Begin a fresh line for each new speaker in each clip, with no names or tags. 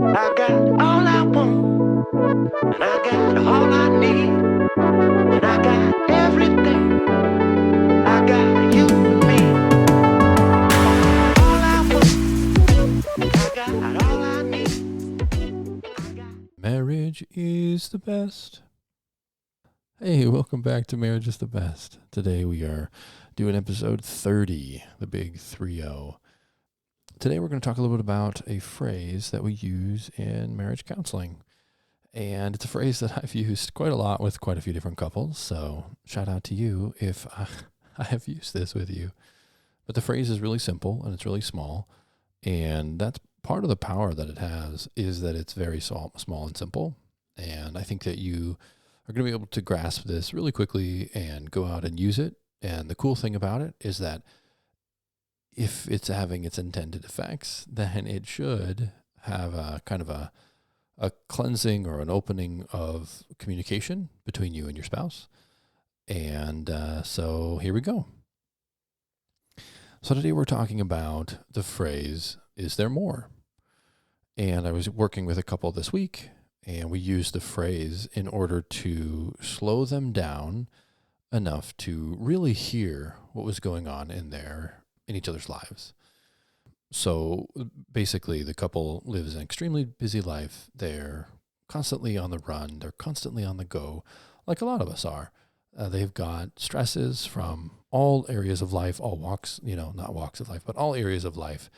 I got all I want, and I got all I need, and I got everything. I got you and me. All I want, I got all I need.
Marriage is the best. Hey, welcome back to Marriage is the Best. Today we are doing episode 30, the big 3-0. Today we're going to talk a little bit about a phrase that we use in marriage counseling. And it's a phrase that I've used quite a lot with quite a few different couples. So shout out to you if I have used this with you. But the phrase is really simple and it's really small. And that's part of the power that it has, is that it's very small and simple. And I think that you are going to be able to grasp this really quickly and go out and use it. And the cool thing about it is that if it's having its intended effects, then it should have a kind of a cleansing or an opening of communication between you and your spouse. And so here we go. So today we're talking about the phrase, is there more? And I was working with a couple this week, and we used the phrase in order to slow them down enough to really hear what was going on in each other's lives. So basically the couple lives an extremely busy life. They're constantly on the run. They're constantly on the go, like a lot of us are. They've got stresses from all areas of life, all walks, not walks of life, but all areas of life.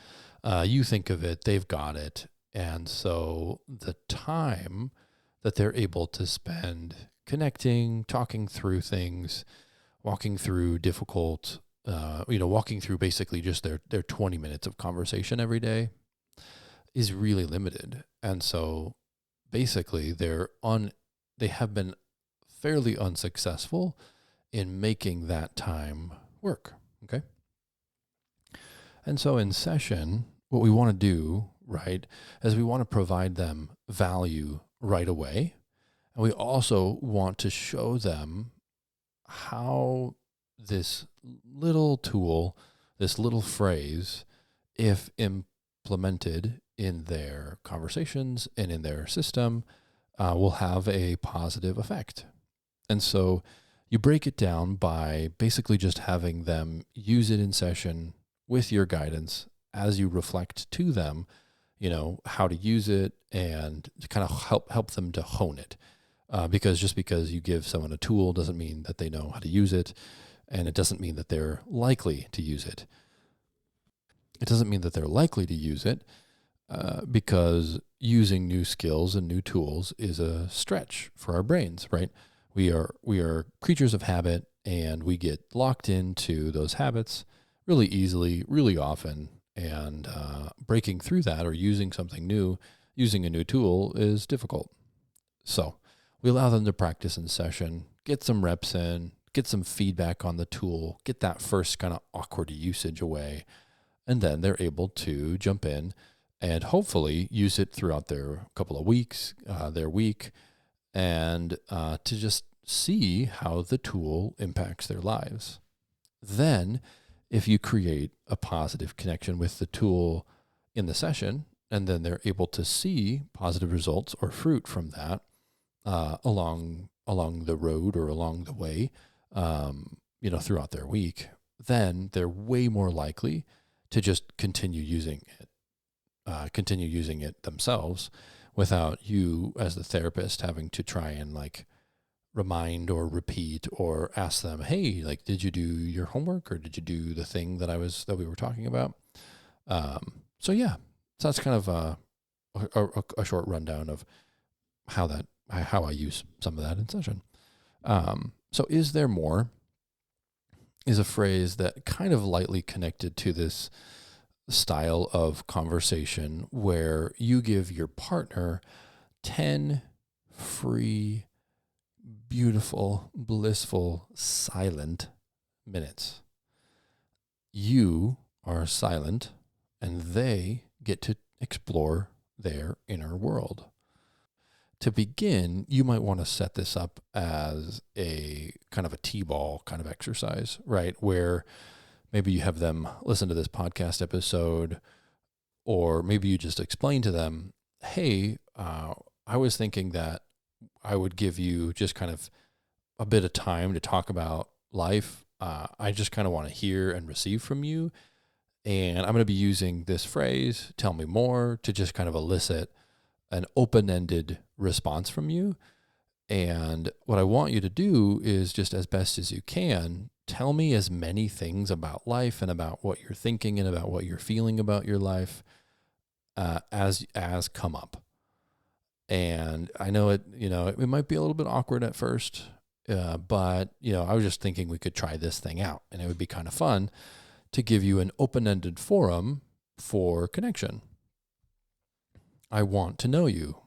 You think of it, they've got it. And so the time that they're able to spend connecting, talking through things, walking through difficult, walking through basically just their 20 minutes of conversation every day is really limited. And so basically they have been fairly unsuccessful in making that time work. Okay. And so in session, what we want to do, right, is we want to provide them value right away. And we also want to show them how this little tool, this little phrase, if implemented in their conversations and in their system, will have a positive effect. And so you break it down by basically just having them use it in session with your guidance as you reflect to them, how to use it and to kind of help them to hone it. Because just because you give someone a tool doesn't mean that they know how to use it. And it doesn't mean that they're likely to use it. It doesn't mean that they're likely to use it because using new skills and new tools is a stretch for our brains, right? We are creatures of habit, and we get locked into those habits really easily, really often. And breaking through that or using something new, using a new tool is difficult. So we allow them to practice in session, get some reps in, get some feedback on the tool, get that first kind of awkward usage away, and then they're able to jump in and hopefully use it throughout their couple of weeks, their week, and to just see how the tool impacts their lives. Then, if you create a positive connection with the tool in the session, and then they're able to see positive results or fruit from that along the road or along the way, throughout their week, then they're way more likely to just continue using it themselves without you as the therapist having to try and remind or repeat or ask them, hey, did you do your homework or did you do the thing that we were talking about? So that's kind of a short rundown of how I use some of that in session. So is there more is a phrase that kind of lightly connected to this style of conversation where you give your partner 10 free, beautiful, blissful, silent minutes. You are silent and they get to explore their inner world. To begin, you might want to set this up as a kind of a T-ball kind of exercise, right? Where maybe you have them listen to this podcast episode, or maybe you just explain to them, hey, I was thinking that I would give you just kind of a bit of time to talk about life. I just kind of want to hear and receive from you. And I'm going to be using this phrase, tell me more, to just kind of elicit an open-ended response from you. And what I want you to do is, just as best as you can, tell me as many things about life and about what you're thinking and about what you're feeling about your life as come up. And I know it might be a little bit awkward at first, but I was just thinking we could try this thing out, and it would be kind of fun to give you an open-ended forum for connection. I want to know you.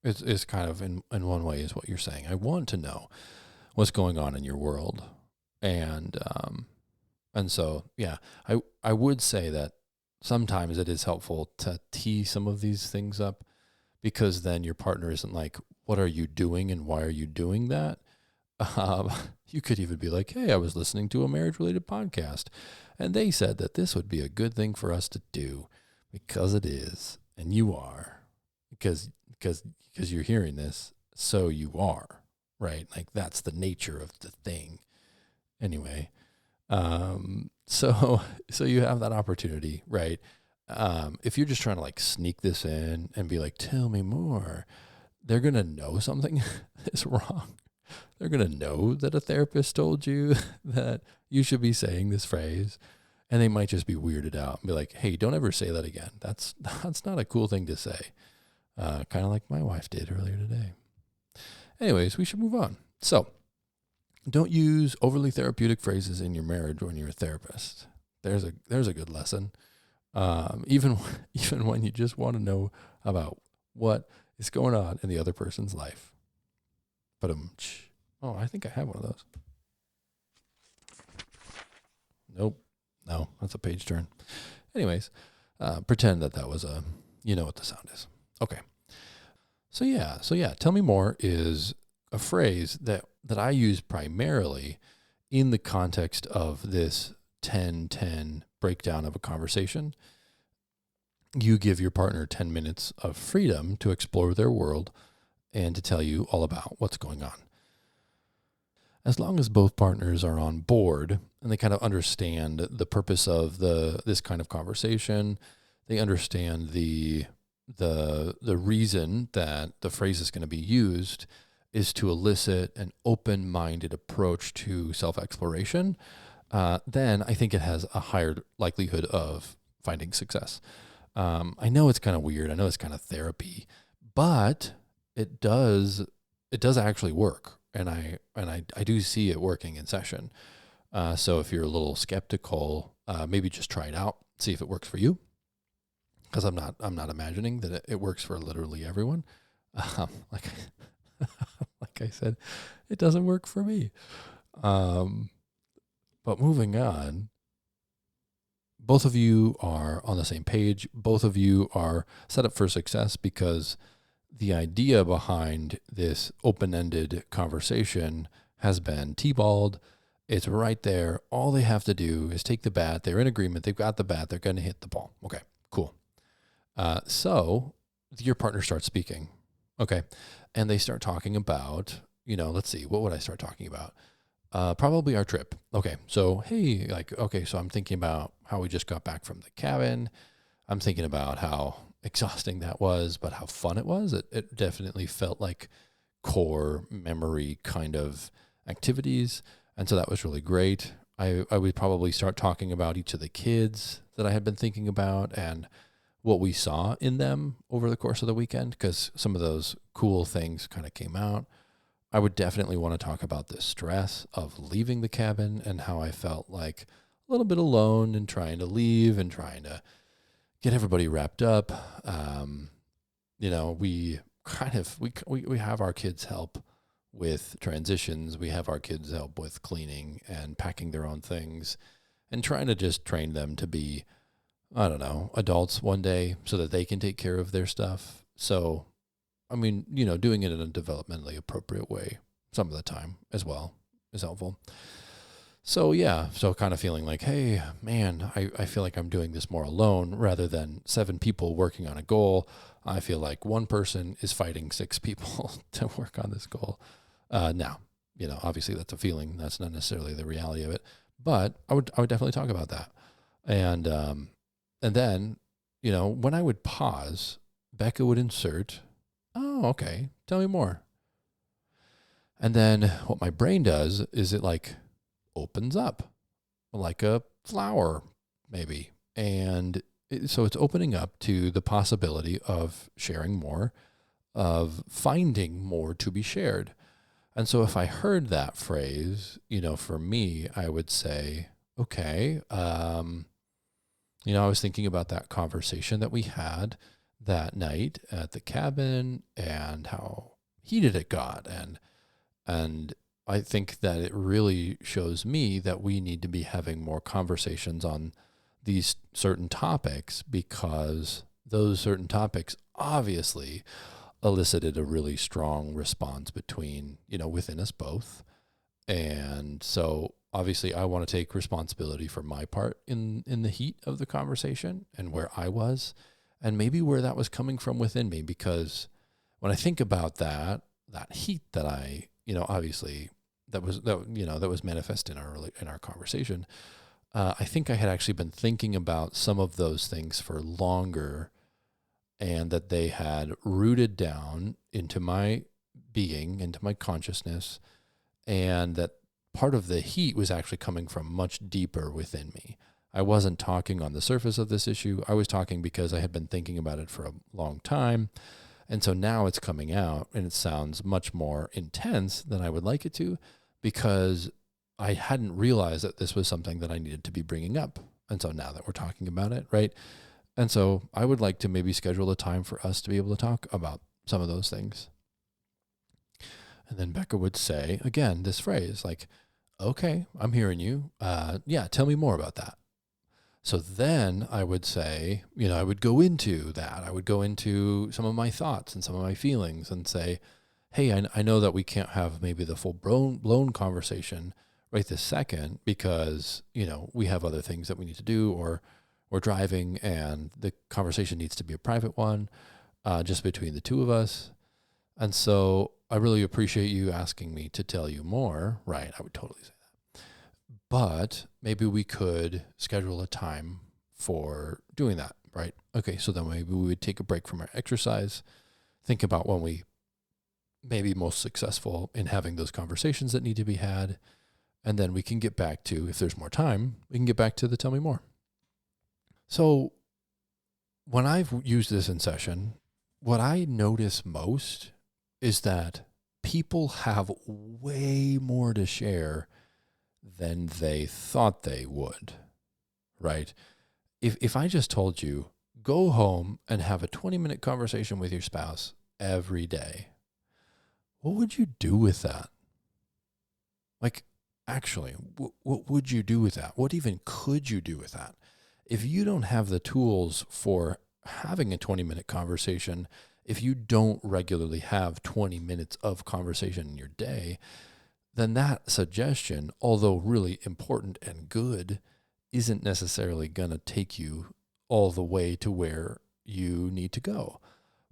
It's kind of in one way is what you're saying. I want to know what's going on in your world. And so, yeah, I would say that sometimes it is helpful to tee some of these things up, because then your partner isn't like, what are you doing and why are you doing that? You could even be like, hey, I was listening to a marriage-related podcast, and they said that this would be a good thing for us to do, because it is, and you are, because you're hearing this, so you are, right? Like, that's the nature of the thing. Anyway, so you have that opportunity, right? If you're just trying to like sneak this in and be like, tell me more, they're going to know something is wrong. They're going to know that a therapist told you that you should be saying this phrase, and they might just be weirded out and be like, hey, don't ever say that again. That's not a cool thing to say. Kind of like my wife did earlier today. Anyways, we should move on. So don't use overly therapeutic phrases in your marriage when you're a therapist. There's a good lesson. Even when you just want to know about what is going on in the other person's life. But I think I have one of those. Nope. No, that's a page turn. Anyways, pretend that was you know what the sound is. Okay. So yeah, tell me more is a phrase that I use primarily in the context of this 10-10 breakdown of a conversation. You give your partner 10 minutes of freedom to explore their world and to tell you all about what's going on. As long as both partners are on board and they kind of understand the purpose of this kind of conversation, they understand the reason that the phrase is going to be used is to elicit an open-minded approach to self-exploration, then I think it has a higher likelihood of finding success. I know it's kind of weird. I know it's kind of therapy, but it does actually work. And I do see it working in session. So if you're a little skeptical, maybe just try it out, see if it works for you. Because I'm not imagining that it works for literally everyone. Like I said, it doesn't work for me. But moving on, both of you are on the same page. Both of you are set up for success, because the idea behind this open-ended conversation has been T-balled. It's right there. All they have to do is take the bat. They're in agreement. They've got the bat. They're going to hit the ball. Okay, cool. So your partner starts speaking. Okay. And they start talking about, let's see, what would I start talking about? Probably our trip. Okay. So, hey, so I'm thinking about how we just got back from the cabin. I'm thinking about how exhausting that was, but how fun it was. It definitely felt like core memory kind of activities. And so that was really great. I would probably start talking about each of the kids that I had been thinking about and what we saw in them over the course of the weekend, because some of those cool things kind of came out. I would definitely want to talk about the stress of leaving the cabin and how I felt like a little bit alone and trying to leave and trying to get everybody wrapped up. We have our kids help with transitions. We have our kids help with cleaning and packing their own things and trying to just train them to be, adults one day so that they can take care of their stuff. So, doing it in a developmentally appropriate way some of the time as well is helpful. So kind of feeling like, hey, man, I feel like I'm doing this more alone rather than 7 people working on a goal. I feel like one person is fighting 6 people to work on this goal. Now, obviously that's a feeling. That's not necessarily the reality of it, but I would definitely talk about that. And then, when I would pause, Becca would insert, "Oh, okay, tell me more." And then what my brain does is it like opens up like a flower, maybe. And so it's opening up to the possibility of sharing more, of finding more to be shared. And so if I heard that phrase, for me, I would say, okay, I was thinking about that conversation that we had that night at the cabin and how heated it got. And I think that it really shows me that we need to be having more conversations on these certain topics, because those certain topics obviously elicited a really strong response within us both. And so obviously I want to take responsibility for my part in the heat of the conversation and where I was, and maybe where that was coming from within me, because when I think about that heat that I, obviously that was manifest in our conversation, I think I had actually been thinking about some of those things for longer, and that they had rooted down into my being, into my consciousness, and that part of the heat was actually coming from much deeper within me. I wasn't talking on the surface of this issue. I was talking because I had been thinking about it for a long time. And so now it's coming out, and it sounds much more intense than I would like it to, because I hadn't realized that this was something that I needed to be bringing up. And so now that we're talking about it, right? And so I would like to maybe schedule a time for us to be able to talk about some of those things. And then Becca would say, again, this phrase like, "Okay, I'm hearing you. Yeah, tell me more about that." So then I would say, I would go into that. I would go into some of my thoughts and some of my feelings and say, "Hey, I know that we can't have maybe the full blown conversation right this second, because, we have other things that we need to do, or we're driving and the conversation needs to be a private one, just between the two of us. And so I really appreciate you asking me to tell you more." Right? I would totally say that. But maybe we could schedule a time for doing that, right? Okay, so then maybe we would take a break from our exercise, think about when we may be most successful in having those conversations that need to be had, and then we can get back to, if there's more time, we can get back to the tell me more. So when I've used this in session, what I notice most is that people have way more to share than they thought they would, right? If I just told you, go home and have a 20-minute conversation with your spouse every day, what would you do with that? Like, actually, what would you do with that? What even could you do with that? If you don't have the tools for having a 20-minute conversation, if you don't regularly have 20 minutes of conversation in your day, then that suggestion, although really important and good, isn't necessarily going to take you all the way to where you need to go,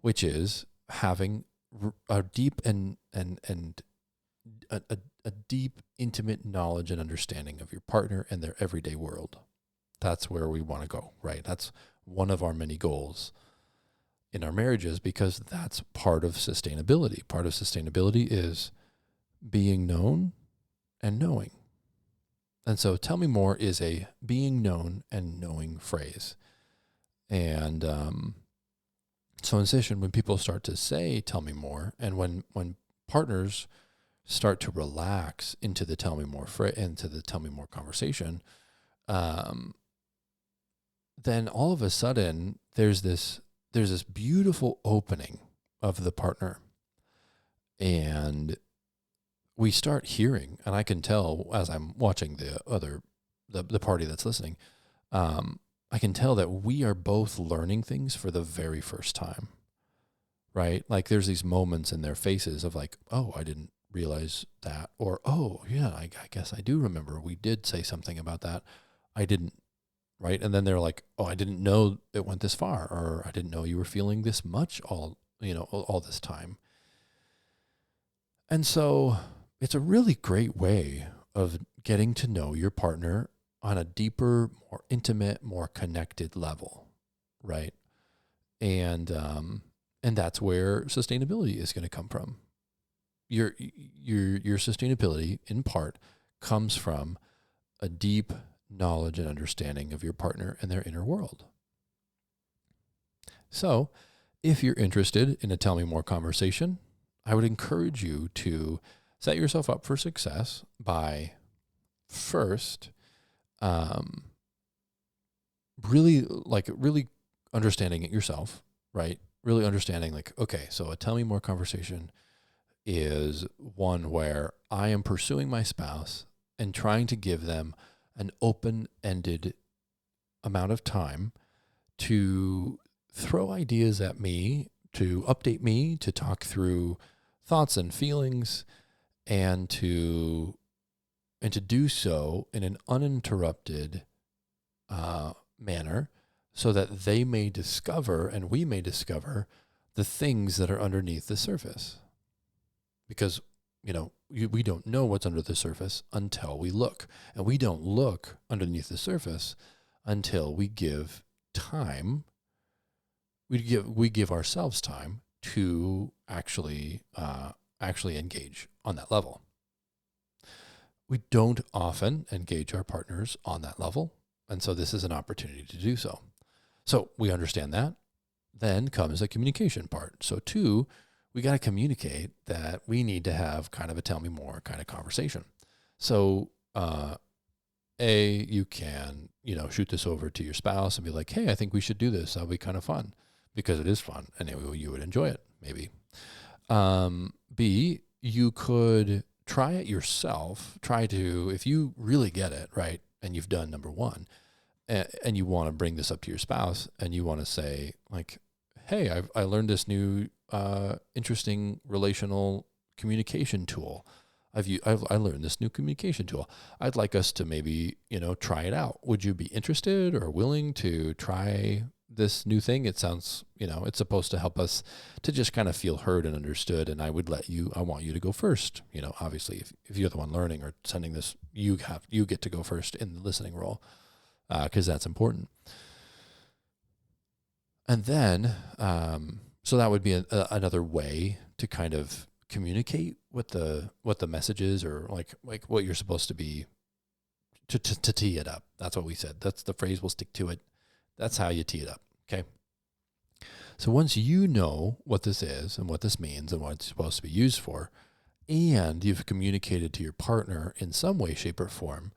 which is having a deep and a deep, intimate knowledge and understanding of your partner and their everyday world. That's where we want to go, right? That's one of our many goals in our marriages, because that's part of sustainability. Part of sustainability is being known and knowing. And so tell me more is a being known and knowing phrase. And so in session, when people start to say, tell me more, and when partners start to relax into the tell me more into the tell me more conversation, then all of a sudden there's this beautiful opening of the partner, and we start hearing, and I can tell as I'm watching the party that's listening, I can tell that we are both learning things for the very first time, right? Like there's these moments in their faces of like, oh, I didn't realize that, or, oh yeah, I guess I do remember we did say something about that. I didn't right? And then they're like, oh, I didn't know it went this far, or I didn't know you were feeling this much all this time. And so it's a really great way of getting to know your partner on a deeper, more intimate, more connected level, right? And that's where sustainability is going to come from. Your sustainability, in part, comes from a deep knowledge and understanding of your partner and their inner world. So, if you're interested in a Tell Me More conversation, I would encourage you to set yourself up for success by first really understanding it yourself, right? Really understanding, like, okay, so a Tell Me More conversation is one where I am pursuing my spouse and trying to give them an open-ended amount of time to throw ideas at me, to update me, to talk through thoughts and feelings, and to do so in an uninterrupted manner, so that they may discover and we may discover the things that are underneath the surface. Because, we don't know what's under the surface until we look. And we don't look underneath the surface until we give time. We give ourselves time to actually engage on that level. We don't often engage our partners on that level. And so this is an opportunity to do so. So we understand that. Then comes the communication part. So 2, we got to communicate that we need to have kind of a Tell Me More kind of conversation. So, you can, shoot this over to your spouse and be like, hey, I think we should do this. That'll be kind of fun, because it is fun and you would enjoy it, maybe. B, you could try it yourself. If you really get it, right, and you've done number 1, and you want to bring this up to your spouse, and you want to say, like, hey, I learned this new interesting relational communication tool. I learned this new communication tool. I'd like us to maybe, try it out. Would you be interested or willing to try this new thing? It sounds, it's supposed to help us to just kind of feel heard and understood. And I want you to go first. Obviously, if you're the one learning or sending this, you get to go first in the listening role, because that's important. And then, so that would be another way to kind of communicate what the message is, or like what you're supposed to be, to tee it up. That's what we said. That's the phrase. We'll stick to it. That's how you tee it up. Okay. So once you know what this is and what this means and what it's supposed to be used for, and you've communicated to your partner in some way, shape, or form,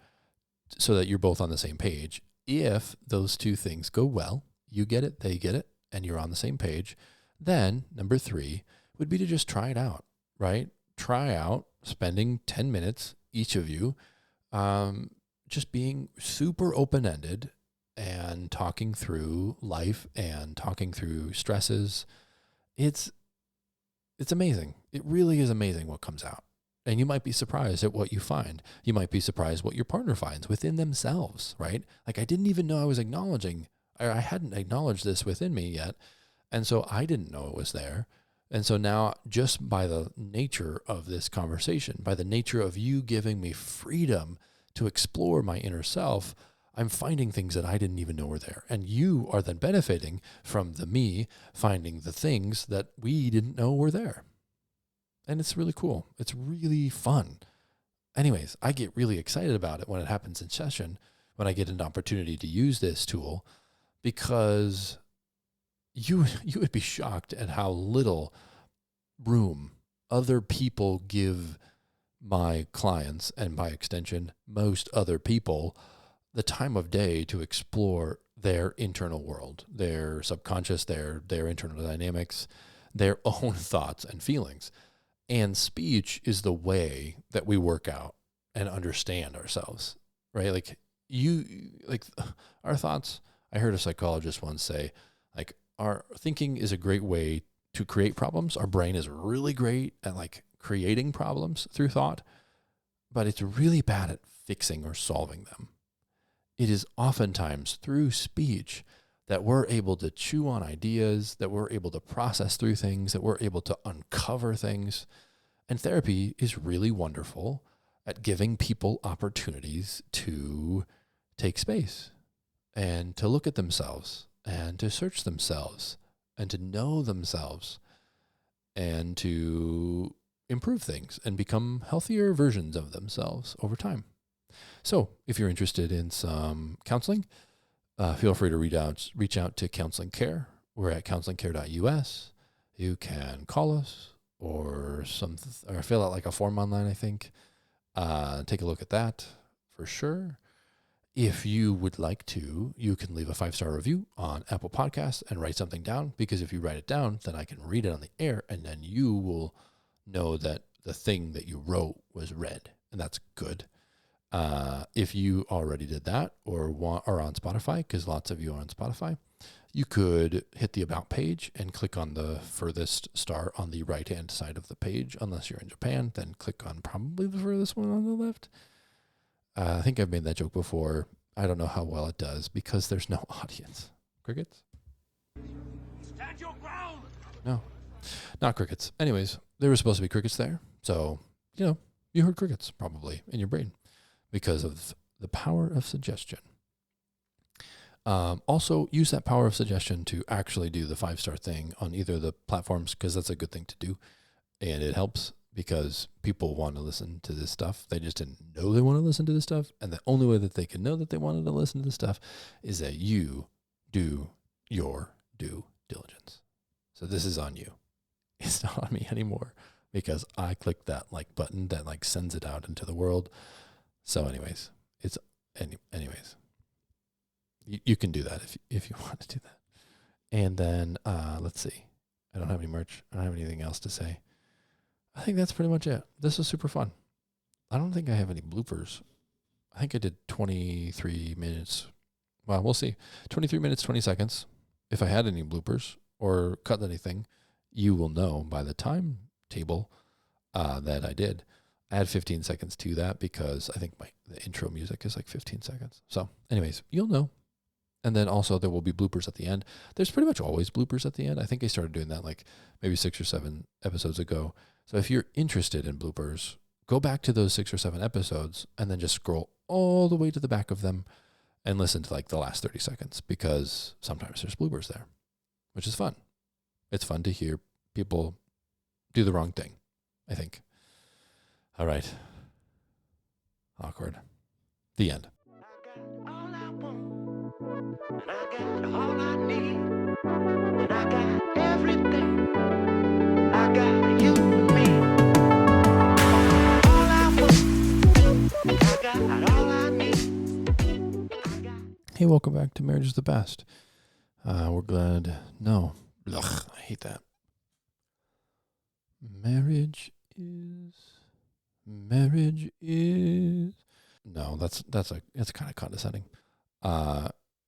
so that you're both on the same page, if those 2 things go well, you get it, they get it, and you're on the same page, then number 3 would be to just try it out, right? Try out spending 10 minutes, each of you, just being super open-ended and talking through life and talking through stresses. It's amazing. It really is amazing what comes out. And you might be surprised at what you find. You might be surprised what your partner finds within themselves, right? Like, I didn't even know I hadn't acknowledged this within me yet. And so I didn't know it was there. And so now, just by the nature of this conversation, by the nature of you giving me freedom to explore my inner self, I'm finding things that I didn't even know were there. And you are then benefiting from me finding the things that we didn't know were there. And it's really cool. It's really fun. Anyways, I get really excited about it when it happens in session, when I get an opportunity to use this tool, because you would be shocked at how little room other people give my clients, and by extension, most other people, the time of day to explore their internal world, their subconscious, their internal dynamics, their own thoughts and feelings. And speech is the way that we work out and understand ourselves, right? Like our thoughts, I heard a psychologist once say, like, our thinking is a great way to create problems. Our brain is really great at like creating problems through thought, but it's really bad at fixing or solving them. it is oftentimes through speech that we're able to chew on ideas, that we're able to process through things, that we're able to uncover things. And therapy is really wonderful at giving people opportunities to take space and to look at themselves and to search themselves and to know themselves and to improve things and become healthier versions of themselves over time. So if you're interested in some counseling, feel free to reach out to Counseling Care. We're at counselingcare.us. You can call us or fill out like a form online, I think. Take a look at that for sure. If you would like to, you can leave a 5-star review on Apple Podcasts and write something down, because if you write it down, then I can read it on the air, and then you will know that the thing that you wrote was read, and that's good. If you already did that or are on Spotify, because lots of you are on Spotify, you could hit the About page and click on the furthest star on the right-hand side of the page. Unless you're in Japan, then click on probably the furthest one on the left. I think I've made that joke before. I don't know how well it does because there's no audience. Crickets?
Stand your ground!
No, not crickets. Anyways, there were supposed to be crickets there. So, you heard crickets probably in your brain because of the power of suggestion. Also, use that power of suggestion to actually do the 5-star thing on either of the platforms, because that's a good thing to do. And it helps because people want to listen to this stuff. They just didn't know they want to listen to this stuff. And the only way that they can know that they wanted to listen to this stuff is that you do your due diligence. So this is on you. It's not on me anymore because I clicked that like button that like sends it out into the world. So anyways, you can do that if you want to do that. And then let's see. I don't have any merch. I don't have anything else to say. I think that's pretty much it. This was super fun. I don't think I have any bloopers. I think I did 23 minutes. Well, we'll see. 23 minutes, 20 seconds. If I had any bloopers or cut anything, you will know by the timetable that I did. I had 15 seconds to that because I think the intro music is like 15 seconds. So anyways, you'll know. And then also there will be bloopers at the end. There's pretty much always bloopers at the end. I think I started doing that like maybe 6 or 7 episodes ago. So if you're interested in bloopers, go back to those 6 or 7 episodes and then just scroll all the way to the back of them and listen to like the last 30 seconds, because sometimes there's bloopers there, which is fun. It's fun to hear people do the wrong thing, I think. All right. Awkward. The end.
All I want, and I got all I need, and I got everything. I got you and me. All I want, I got all I need.
Hey, welcome back to Marriage is the Best. We're glad. No. Ugh, I hate that. Marriage is. No, that's kind of condescending.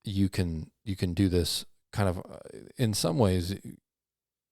You can do this kind of in some ways.